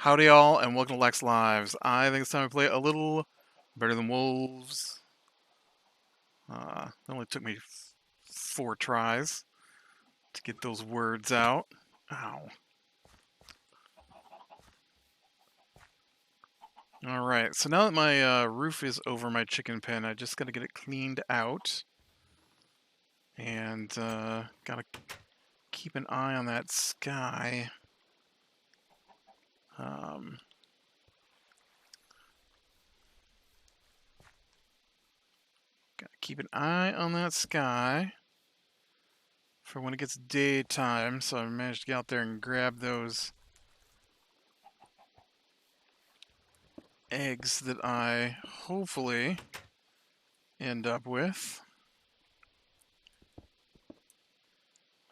Howdy all, and welcome to Lex Lives. I think it's time to play a little Better Than Wolves. It only took me 4 tries to get those words out. Ow. Alright, so now that my roof is over my chicken pen, I just gotta get it cleaned out. And gotta keep an eye on that sky. Gotta keep an eye on that sky for when it gets daytime, so I managed to get out there and grab those eggs that I hopefully end up with.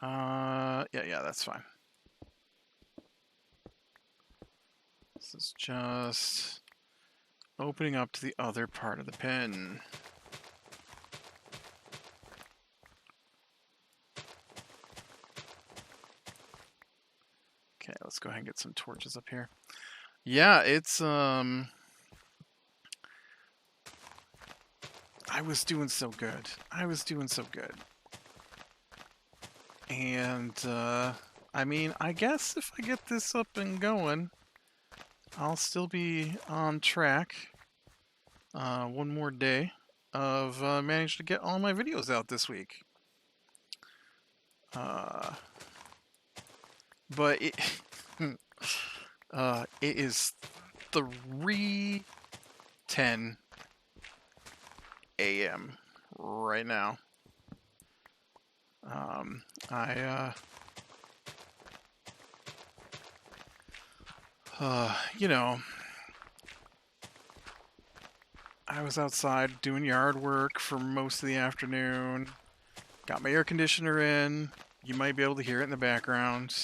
Yeah, that's fine. This is just opening up to the other part of the pen. Okay, let's go ahead and get some torches up here. Yeah, it's, I was doing so good. And, I mean, I guess if I get this up and going, I'll still be on track. One more day of managing to get all my videos out this week. But it, it is 3:10 a.m. right now. You know, I was outside doing yard work for most of the afternoon. Got my air conditioner in. You might be able to hear it in the background.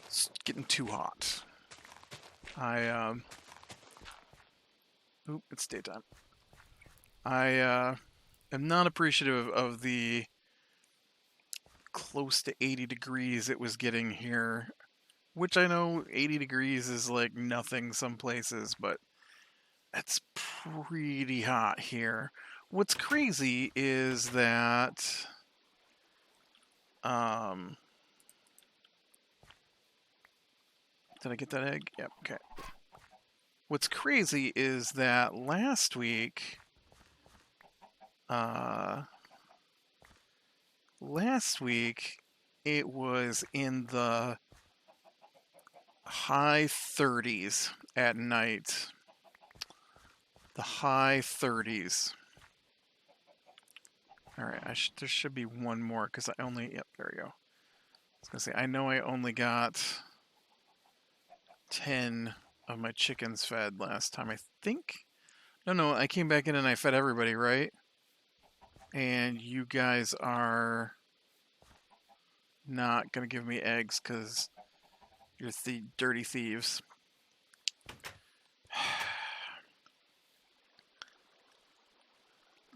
It's getting too hot. Oop, it's daytime. I am not appreciative of the close to 80 degrees it was getting here, which I know 80 degrees is like nothing some places, but it's pretty hot here. What's crazy is that did I get that egg? Yep, okay. What's crazy is that last week it was in the high 30s at night. The high 30s. Alright, there should be one more because I only, yep, there we go. I was going to say, I know I only got 10 of my chickens fed last time, I think. No, I came back in and I fed everybody, right? And you guys are not going to give me eggs because you're dirty thieves.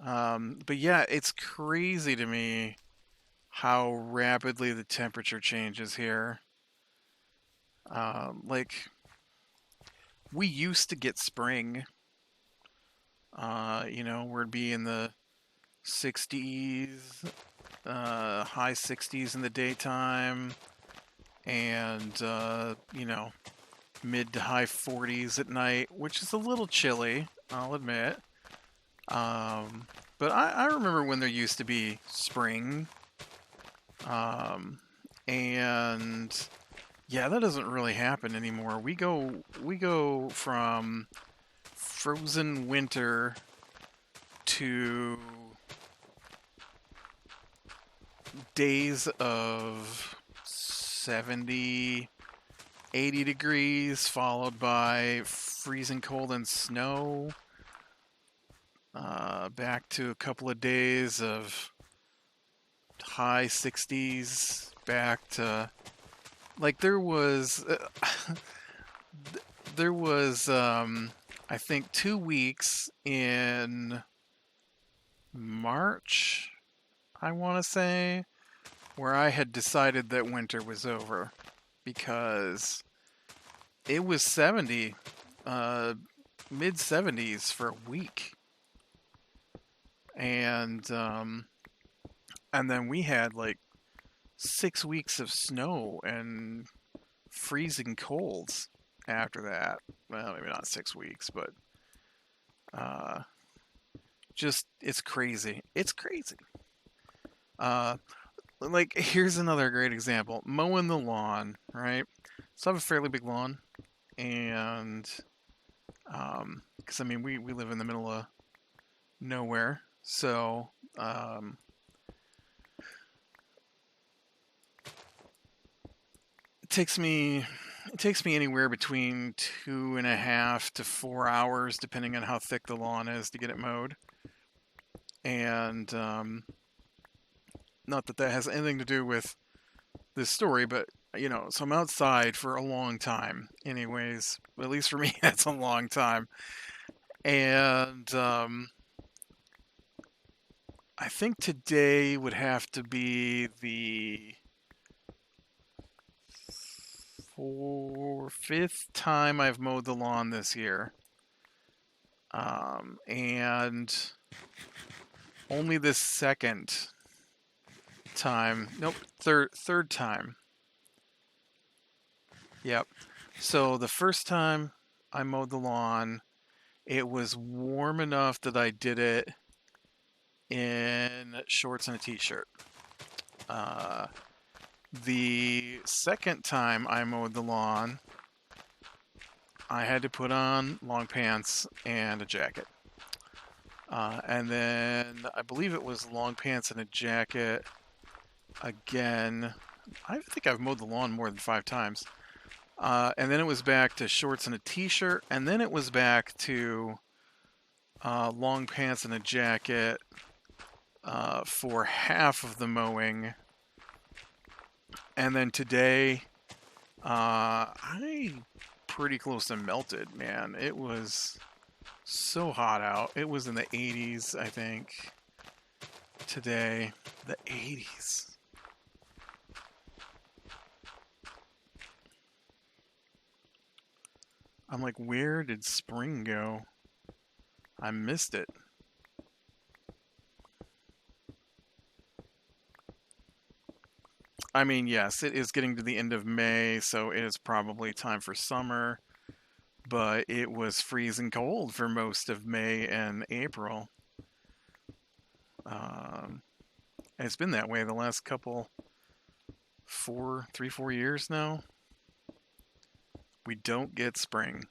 But yeah, it's crazy to me how rapidly the temperature changes here. Like, we used to get spring, you know, where it'd be in the 60s, high 60s in the daytime, and, you know, mid to high 40s at night, which is a little chilly, I'll admit. But I remember when there used to be spring. And yeah, that doesn't really happen anymore. We go from frozen winter to days of 70, 80 degrees, followed by freezing cold and snow. Back to a couple of days of high 60s, back to, like, there was I think 2 weeks in March, I want to say, where I had decided that winter was over. because it was 70, uh, mid 70s for a week, and then we had like 6 weeks of snow and freezing colds after that. Well, maybe not 6 weeks, but uh, just it's crazy. It's crazy. Uh, like here's another great example: mowing the lawn. Right, so I have a fairly big lawn, and because I mean we live in the middle of nowhere, so um, it takes me anywhere between 2.5 to 4 hours, depending on how thick the lawn is, to get it mowed. And not that that has anything to do with this story, but so I'm outside for a long time. Anyways, at least for me, that's a long time. And I think today would have to be the fifth time I've mowed the lawn this year. And only the second time, nope, third time. Yep. So the first time I mowed the lawn, it was warm enough that I did it in shorts and a t-shirt. The second time I mowed the lawn, I had to put on long pants and a jacket. And then I believe it was long pants and a jacket again. I think I've mowed the lawn more than 5 times. And then it was back to shorts and a t-shirt. And then it was back to long pants and a jacket for half of the mowing. And then today, I pretty close to melted, man. It was so hot out. It was in the 80s, I think, today. The 80s. I'm like, where did spring go? I missed it. I mean, yes, it is getting to the end of May, so it is probably time for summer, but it was freezing cold for most of May and April. Um, and it's been that way the last couple, 4 years now. We don't get spring.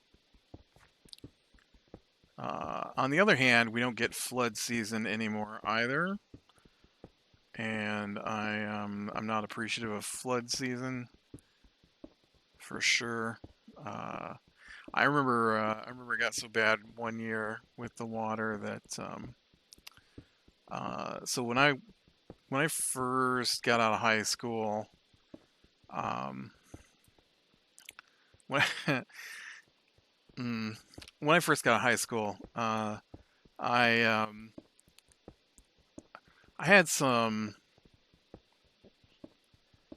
On the other hand, we don't get flood season anymore either, and I'm not appreciative of flood season for sure. Uh, I remember it got so bad one year with the water that so when I first got out of high school, um, when when I first got out of high school, I I had some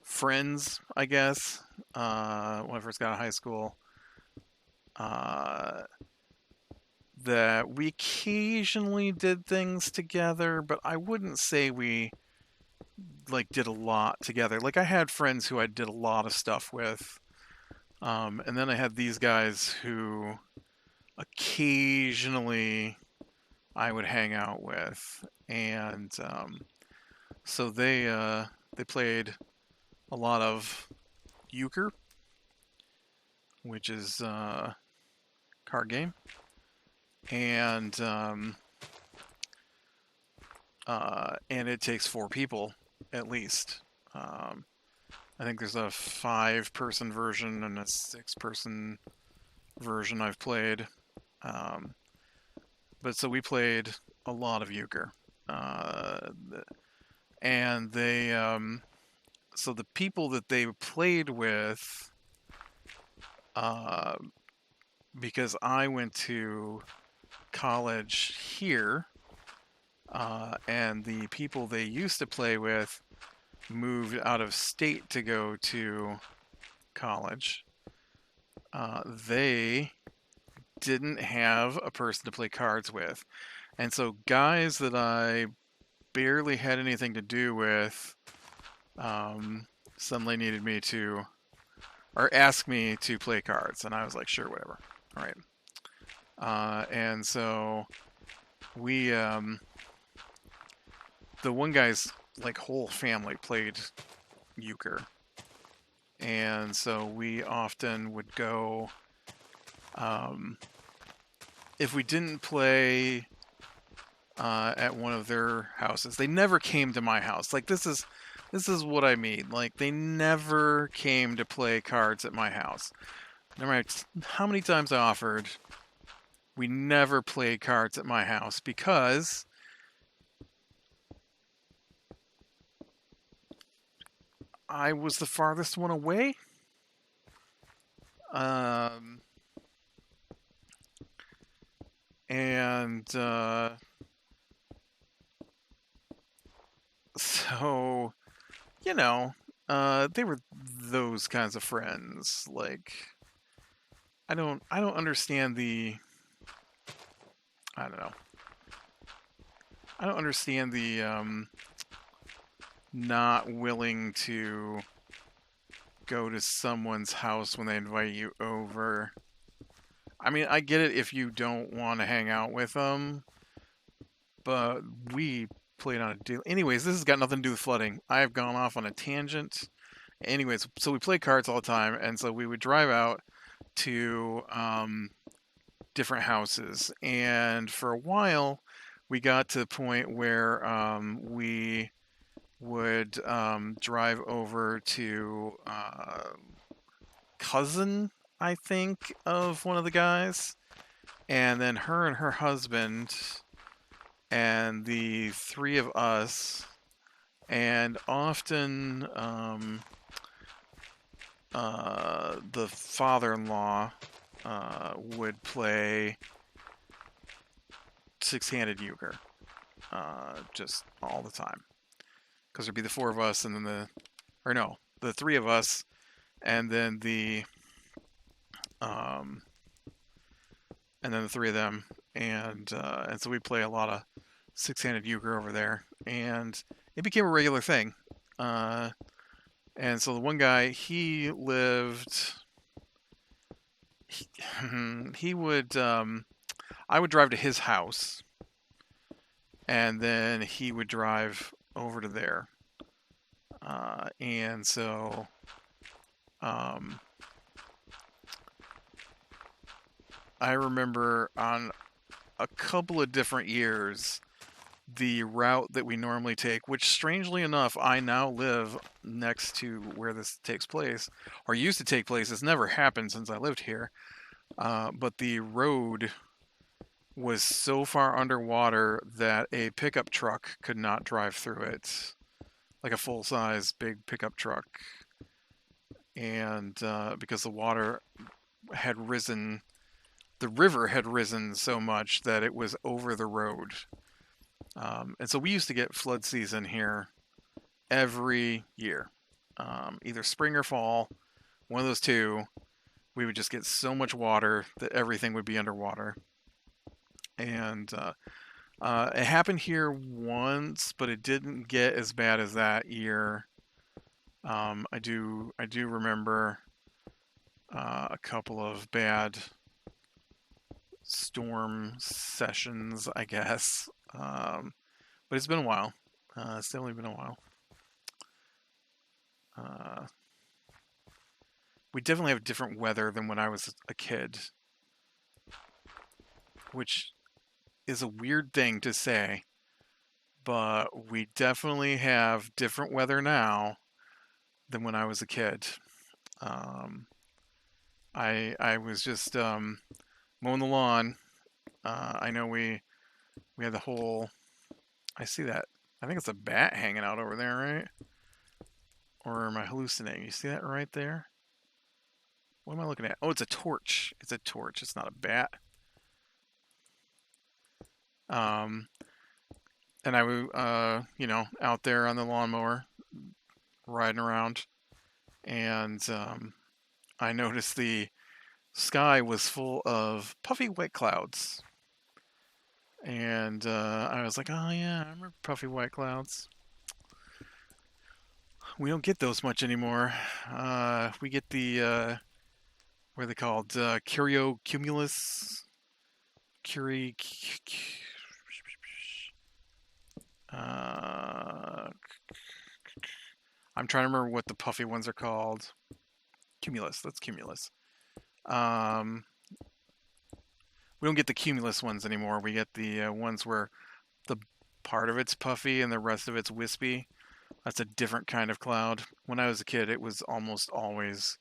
friends, I guess, when I first got out of high school, uh, that we occasionally did things together, but I wouldn't say we like did a lot together. Like I had friends who I did a lot of stuff with, and then I had these guys who occasionally I would hang out with, and so they played a lot of euchre, which is a card game, and and it takes 4 people at least. I think there's a 5-person version and a 6-person version I've played. Um, but so we played a lot of euchre, uh, and they so the people that they played with, uh, because I went to college here, and the people they used to play with moved out of state to go to college, they didn't have a person to play cards with. And so guys that I barely had anything to do with suddenly needed me to, or asked me to play cards. And I was like, sure, whatever. All right. And so we, the one guy's like whole family played euchre. And so we often would go, um, if we didn't play at one of their houses. They never came to my house. Like this is what I mean. Like they never came to play cards at my house. No matter how many times I offered, we never played cards at my house because I was the farthest one away. Um, and so you know, they were those kinds of friends. Like I don't understand the I don't know. I don't understand the not willing to go to someone's house when they invite you over. I mean, I get it if you don't want to hang out with them, but we played on a deal. Anyways, this has got nothing to do with flooding. I have gone off on a tangent. Anyways, so we play cards all the time, and so we would drive out to different houses, and for a while, we got to the point where we would drive over to cousin, I think, of one of the guys, and then her and her husband, and the three of us, and often the father-in-law would play six-handed euchre just all the time. Because there'd be the four of us, and then the three of us, and then um, the three of them, and so we play a lot of six-handed euchre over there, and it became a regular thing. And so the one guy, he lived, he, he would, I would drive to his house, and then he would drive over to there, and so. Um, I remember on a couple of different years the route that we normally take, which strangely enough, I now live next to where this takes place, or used to take place. It's never happened since I lived here. But the road was so far underwater that a pickup truck could not drive through it, like a full size big pickup truck. And because the water had risen, the river had risen so much that it was over the road. And so we used to get flood season here every year, either spring or fall, one of those two. We would just get so much water that everything would be underwater. And it happened here once, but it didn't get as bad as that year. I do remember a couple of bad storm sessions, I guess. But it's been a while. It's definitely been a while. Uh, we definitely have different weather than when I was a kid, which is a weird thing to say, but we definitely have different weather now than when I was a kid. Um, I was just mowing the lawn. I know we had the whole. I see that. I think it's a bat hanging out over there, right? Or am I hallucinating? You see that right there? What am I looking at? Oh, it's a torch. It's a torch. It's not a bat. Um, and I was, out there on the lawnmower, riding around, and I noticed the sky was full of puffy white clouds. And I was like, oh yeah, I remember puffy white clouds. We don't get those much anymore. We get the, what are they called? Cumulus? Curie. Uh, I'm trying to remember what the puffy ones are called. Cumulus. That's cumulus. Um, we don't get the cumulus ones anymore. We get the ones where the part of it's puffy and the rest of it's wispy. That's a different kind of cloud. When I was a kid, it was almost always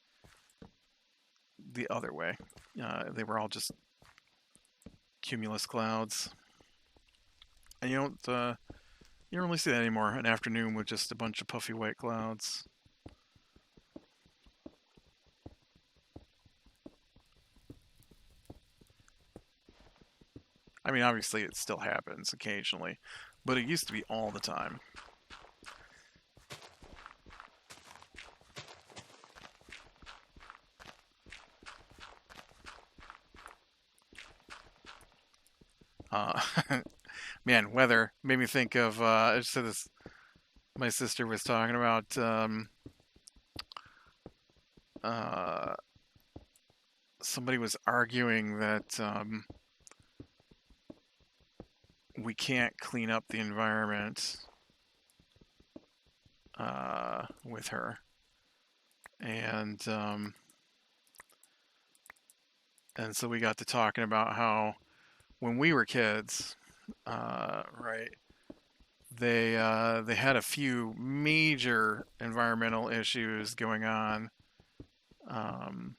the other way. They were all just cumulus clouds, and you don't really see that anymore. An afternoon with just a bunch of puffy white clouds. I mean, obviously, it still happens occasionally, but it used to be all the time. Uh, man, weather made me think of. I just said this. My sister was talking about uh, somebody was arguing that we can't clean up the environment with her, and and so we got to talking about how when we were kids, right, they had a few major environmental issues going on um,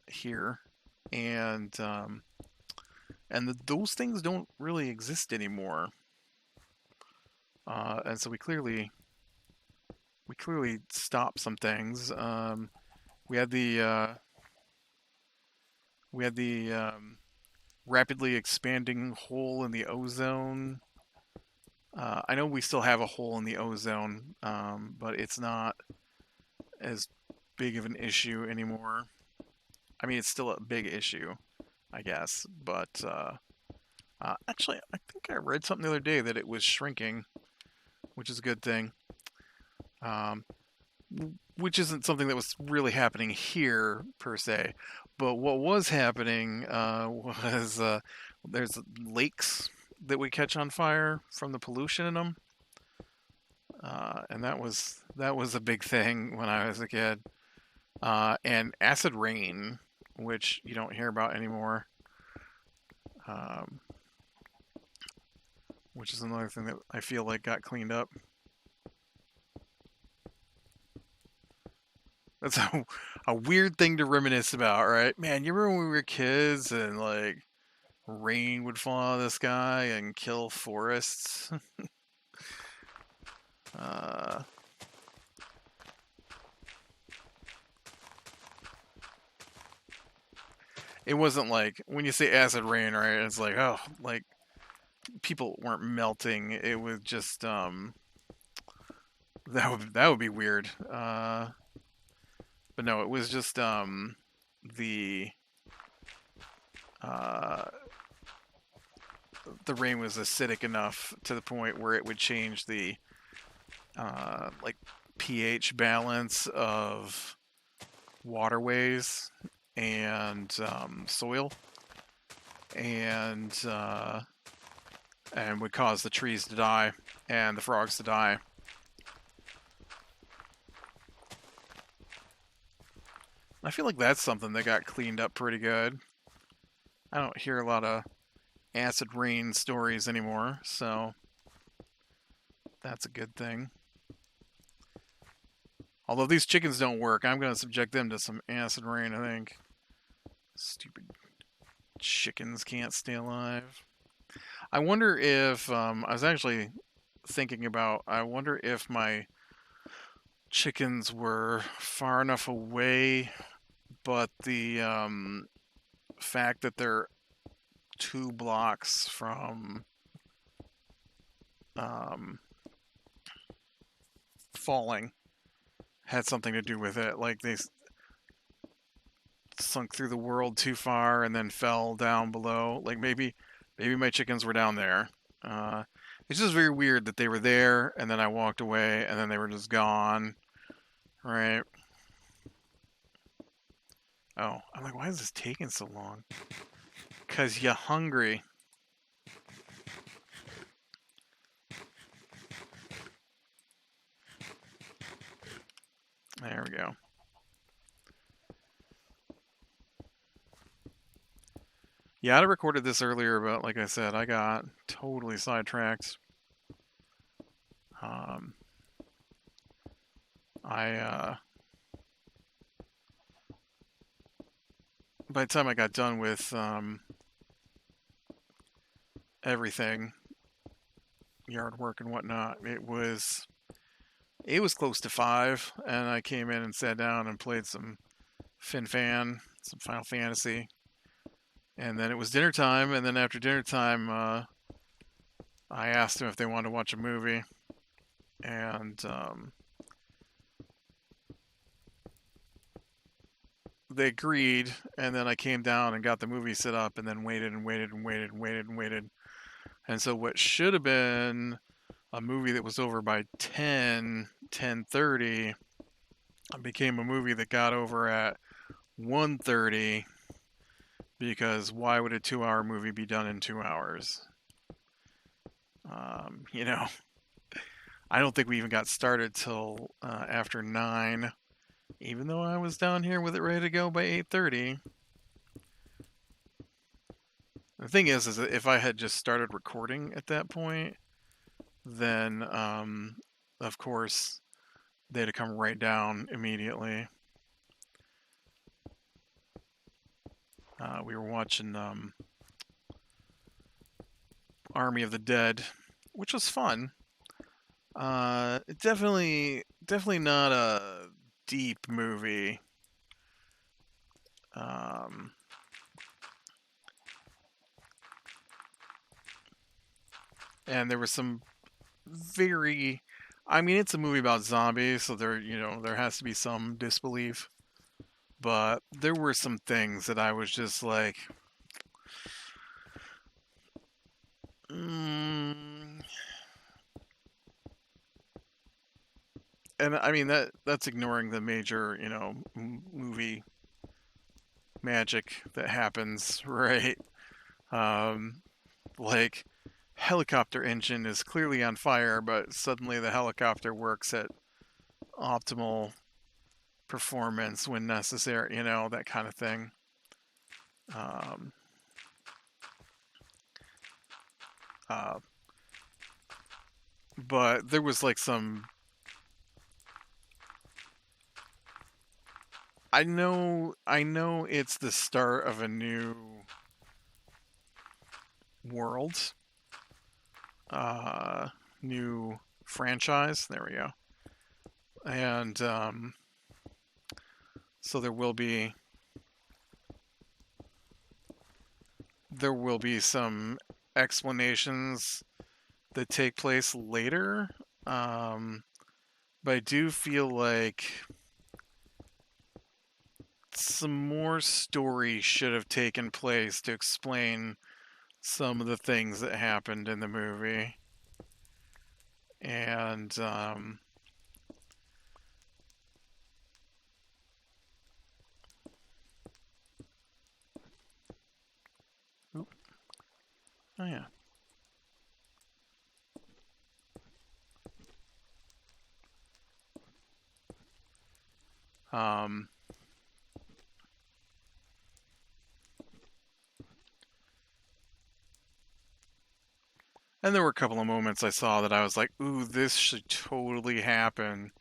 here, and those things don't really exist anymore. And so we clearly stopped some things. We had the we had the rapidly expanding hole in the ozone. I know we still have a hole in the ozone, but it's not as big of an issue anymore. I mean, it's still a big issue, I guess, but actually, I think I read something the other day that it was shrinking, which is a good thing. Um, which isn't something that was really happening here per se, but what was happening was there's lakes that we catch on fire from the pollution in them, and that was a big thing when I was a kid. And acid rain, which you don't hear about anymore, um, which is another thing that I feel like got cleaned up. That's a weird thing to reminisce about, right? Man, you remember when we were kids and like rain would fall out of the sky and kill forests? uh, it wasn't like when you say acid rain, right? It's like, oh, like people weren't melting. It was just that would be weird. But no, it was just the uh, the rain was acidic enough to the point where it would change the like pH balance of waterways and soil, and and would cause the trees to die and the frogs to die. I feel like that's something that got cleaned up pretty good. I don't hear a lot of acid rain stories anymore, so that's a good thing. Although these chickens don't work, I'm going to subject them to some acid rain, I think. Stupid chickens can't stay alive. I wonder if, I was actually thinking about, I wonder if my chickens were far enough away, but the fact that they're 2 blocks from um, falling had something to do with it. Like sunk through the world too far and then fell down below. Like maybe my chickens were down there. Uh, it's just very weird that they were there and then I walked away and then they were just gone. Right? Oh, I'm like, why is this taking so long? Cause you're hungry. There we go. Yeah, I recorded this earlier, but like I said, I got totally sidetracked. Um, I by the time I got done with everything, yard work and whatnot, it was close to 5, and I came in and sat down and played some some Final Fantasy, and then it was dinner time, and then after dinner time, I asked them if they wanted to watch a movie, and they agreed, and then I came down and got the movie set up, and then waited and waited and waited and waited and waited, and so what should have been a movie that was over by 10:30 became a movie that got over at 1:30 because why would a 2-hour movie be done in 2 hours? You know, I don't think we even got started till after 9, even though I was down here with it ready to go by 8:30. The thing is that if I had just started recording at that point, then of course they'd have come right down immediately. We were watching Army of the Dead, which was fun. Definitely not a deep movie. Um, and there was some very, I mean, it's a movie about zombies, so there has to be some disbelief. But there were some things that I was just like, mm. And I mean that's ignoring the major, movie magic that happens, right? Um, like helicopter engine is clearly on fire, but suddenly the helicopter works at optimal performance when necessary, that kind of thing. Um, uh, but there was like some. I know it's the start of a new world, uh, new franchise. There we go. And so there will be some explanations that take place later. Um, but I do feel like some more story should have taken place to explain some of the things that happened in the movie. And oh yeah. Um, and there were a couple of moments I saw that I was like, "Ooh, this should totally happen,"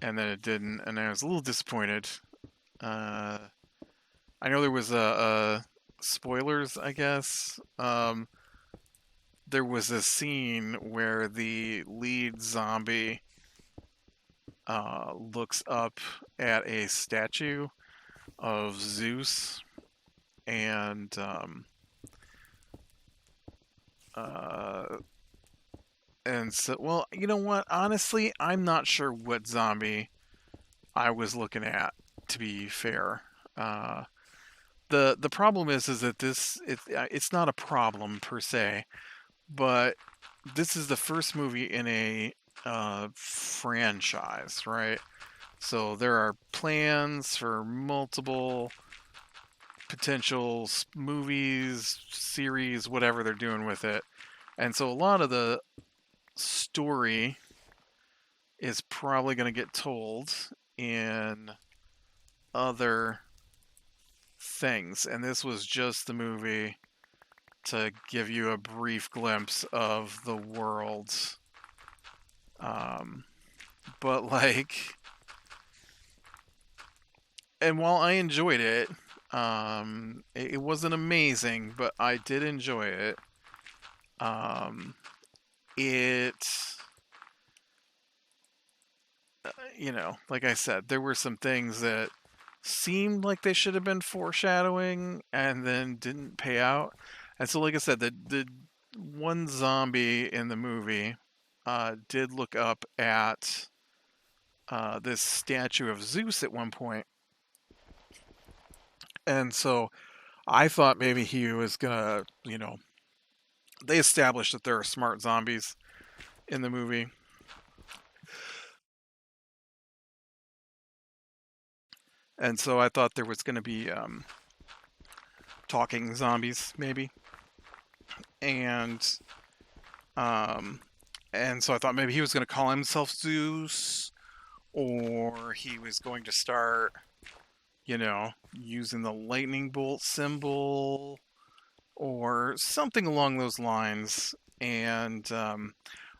and then it didn't, and I was a little disappointed. Uh, I know there was a spoilers, I guess. There was a scene where the lead zombie looks up at a statue of Zeus, and uh, so, well, you know what? Honestly, I'm not sure what zombie I was looking at. To be fair, The problem is that it's not a problem per se, but this is the first movie in a franchise, right? So there are plans for multiple potential movies, series, whatever they're doing with it. And so a lot of the story is probably going to get told in other things. And this was just the movie to give you a brief glimpse of the world. Um, but like, and while I enjoyed it, it wasn't amazing, but I did enjoy it. Um, it, like I said, there were some things that seemed like they should have been foreshadowing and then didn't pay out. And so, like I said, the one zombie in the movie did look up at this statue of Zeus at one point, and so I thought maybe he was gonna, they established that there are smart zombies in the movie, and so I thought there was gonna be talking zombies maybe, and um, and so I thought maybe he was gonna call himself Zeus, or he was going to start, using the lightning bolt symbol or something along those lines. And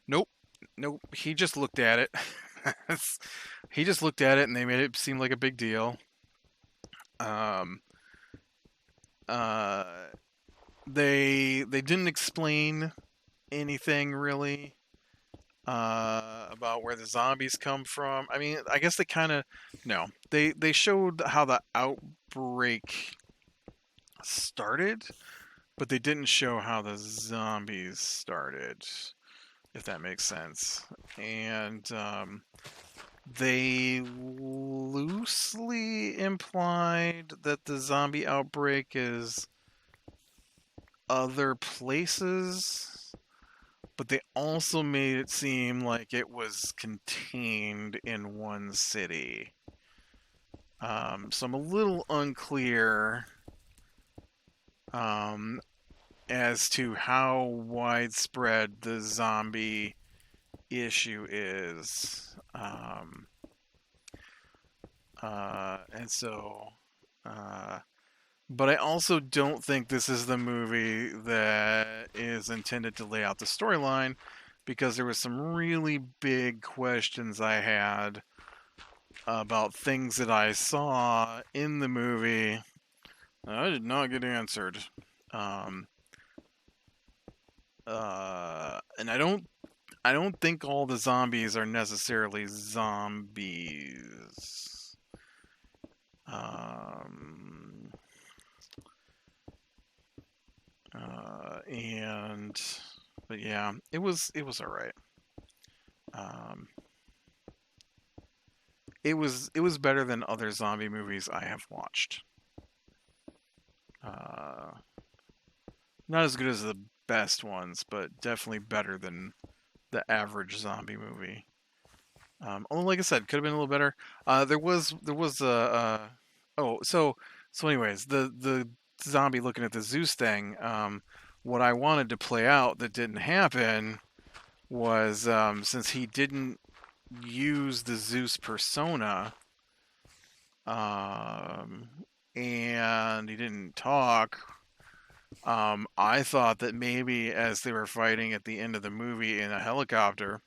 nope, nope. He just looked at it. He just looked at it, and they made it seem like a big deal. Um, uh, they didn't explain anything really about where the zombies come from. I mean, I guess they kind of no. They showed how the outbreak started, but they didn't show how the zombies started, if that makes sense. And they loosely implied that the zombie outbreak is other places, but they also made it seem like it was contained in one city. So I'm a little unclear um, as to how widespread the zombie issue is. And so, uh, but I also don't think this is the movie that is intended to lay out the storyline, because there was some really big questions I had about things that I saw in the movie that I did not get answered. Um, and I don't think all the zombies are necessarily zombies. Um, and but yeah, it was all right. Um, it was better than other zombie movies I have watched. Uh, Not as good as the best ones, but definitely better than the average zombie movie. Although, like I said, could have been a little better. There was a oh so anyways, the zombie looking at the Zeus thing. What I wanted to play out that didn't happen was, since he didn't use the Zeus persona, um, and he didn't talk. I thought that maybe as they were fighting at the end of the movie in a helicopter,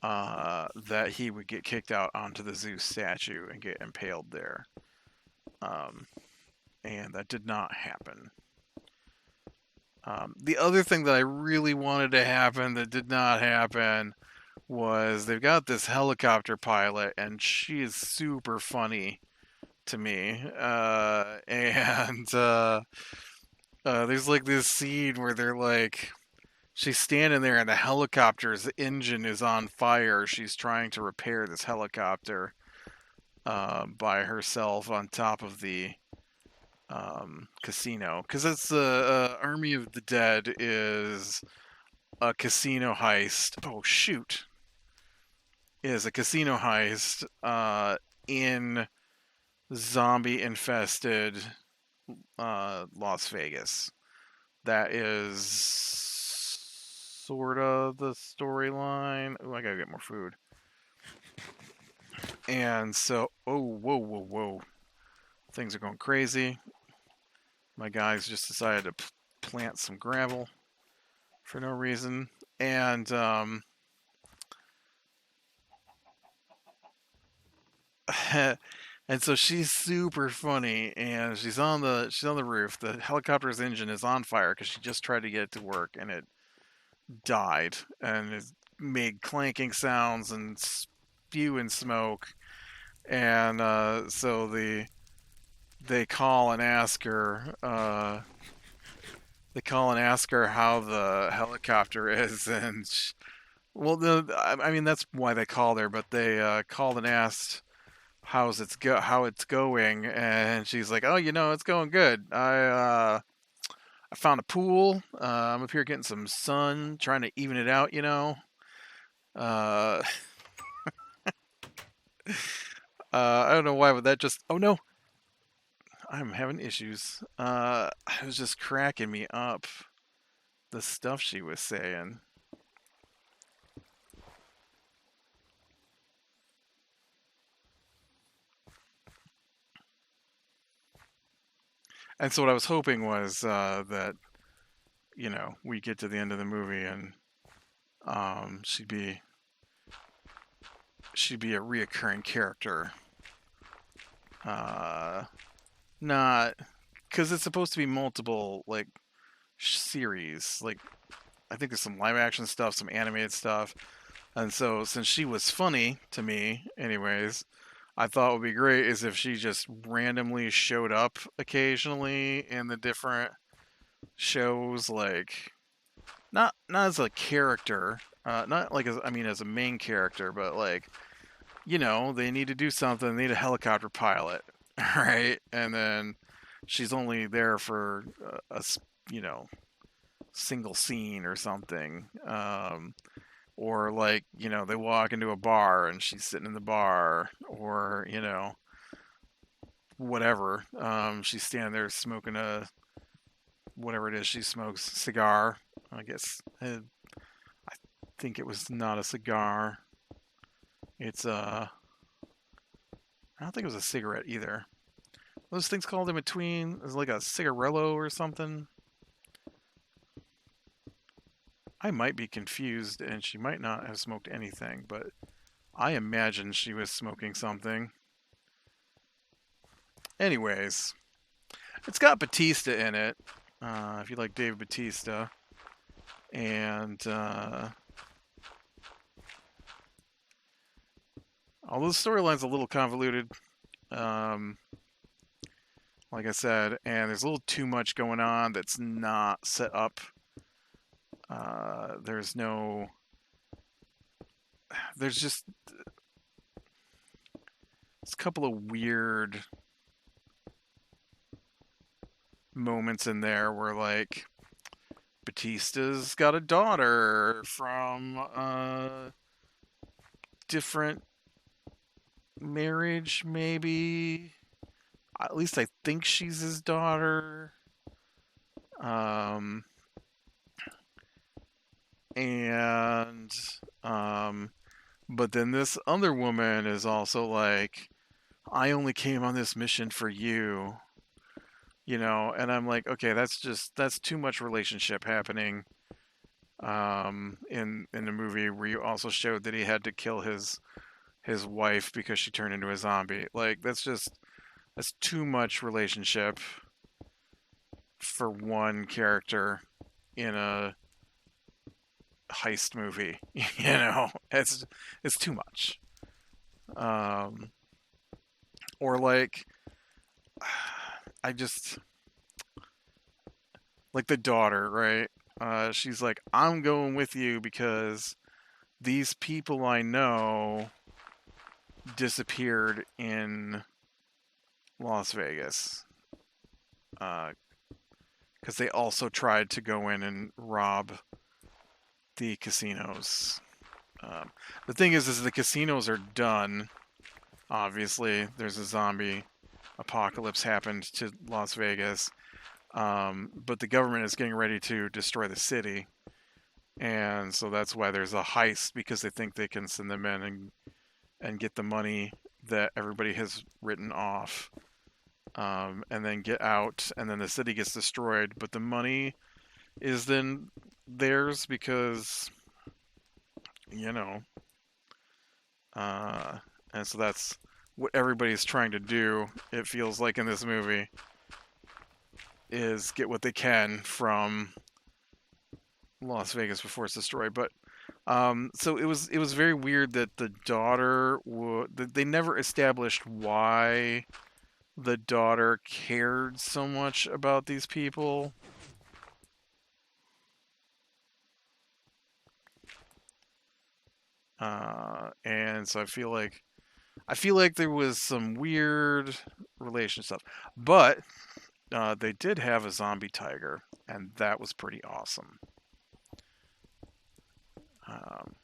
that he would get kicked out onto the Zeus statue and get impaled there. Um, and that did not happen. The other thing that I really wanted to happen that did not happen was they've got this helicopter pilot, and she is super funny to me. And there's like this scene where they're like, she's standing there and the helicopter's engine is on fire. She's trying to repair this helicopter. by herself on top of the casino, because it's the Army of the Dead is a casino heist. Oh shoot, is a casino heist in zombie infested Las Vegas. That is sort of the storyline. Oh, I gotta get more food. And so, oh, whoa, whoa, whoa. Things are going crazy. My guys just decided to plant some gravel for no reason. And and so she's super funny, and she's on the roof. The helicopter's engine is on fire because she just tried to get it to work, and it died, and it made clanking sounds and spewing smoke. And so they call and ask her. They call and ask her how the helicopter is, and well, I mean that's why they called her, but they called and asked how it's going, and she's like, "Oh, it's going good. I found a pool. I'm up here getting some sun, trying to even it out. Uh, I don't know why, but that just oh no, I'm having issues. It was just cracking me up the stuff she was saying. And so what I was hoping was that we get to the end of the movie and she'd be a reoccurring character. Uh, not because it's supposed to be multiple like series. Like I think there's some live action stuff, some animated stuff, and so since she was funny to me, anyways, I thought would be great is if she just randomly showed up occasionally in the different shows, like not as a character, not like as a main character, but like they need to do something, they need a helicopter pilot, right? And then she's only there for a you know single scene or something, or like they walk into a bar and she's sitting in the bar, or whatever. She's standing there smoking a whatever it is she smokes cigar. I guess I think it was not a cigar. It's I don't think it was a cigarette either. Those things called in between is like a cigarello or something. I might be confused, and she might not have smoked anything, but I imagine she was smoking something. Anyways, it's got Batista in it. If you like Dave Batista, and although the storyline's a little convoluted, um, like I said, and there's a little too much going on that's not set up. There's no. There's just a couple of weird moments in there where like Batista's got a daughter from a different marriage, maybe. At least I think she's his daughter. Um, and but then this other woman is also like, I only came on this mission for you, and I'm like, okay, that's too much relationship happening in the movie where you also showed that he had to kill his wife because she turned into a zombie. Like that's too much relationship for one character in a heist movie. It's too much. Um, or like I just like the daughter, right? She's like, I'm going with you because these people I know disappeared in Las Vegas because they also tried to go in and rob the casinos. Um, the thing is the casinos are done. Obviously, there's a zombie apocalypse happened to Las Vegas, but the government is getting ready to destroy the city, and so that's why there's a heist because they think they can send them in and get the money that everybody has written off, and then get out, and then the city gets destroyed, but the money is then theirs because you know, uh, and so that's what everybody's trying to do. It feels like in this movie is get what they can from Las Vegas before it's destroyed. But so it was very weird that the daughter they never established why the daughter cared so much about these people. And so I feel like there was some weird relation stuff, but they did have a zombie tiger, and that was pretty awesome. Um,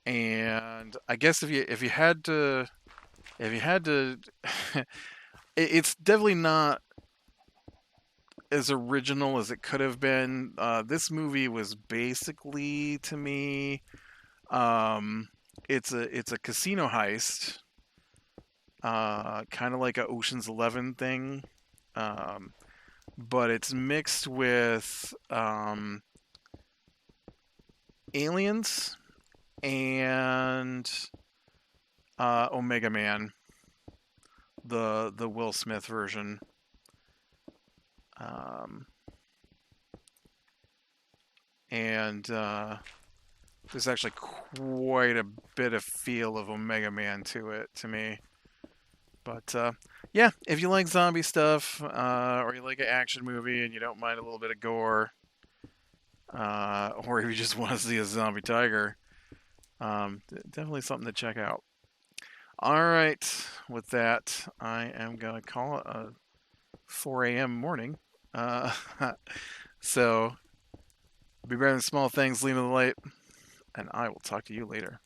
and I guess if you had to, it's definitely not as original as it could have been. This movie was basically to me, um, it's a casino heist, kind of like a Ocean's 11 thing, um, but it's mixed with aliens and Omega Man, the Will Smith version. Um, and there's actually quite a bit of feel of Omega Man to it to me. But yeah, if you like zombie stuff or you like an action movie and you don't mind a little bit of gore, or if you just want to see a zombie tiger, definitely something to check out. All right, with that, I am gonna call it a 4 a.m. morning. Uh, so be better than small things, lean to the light, and I will talk to you later.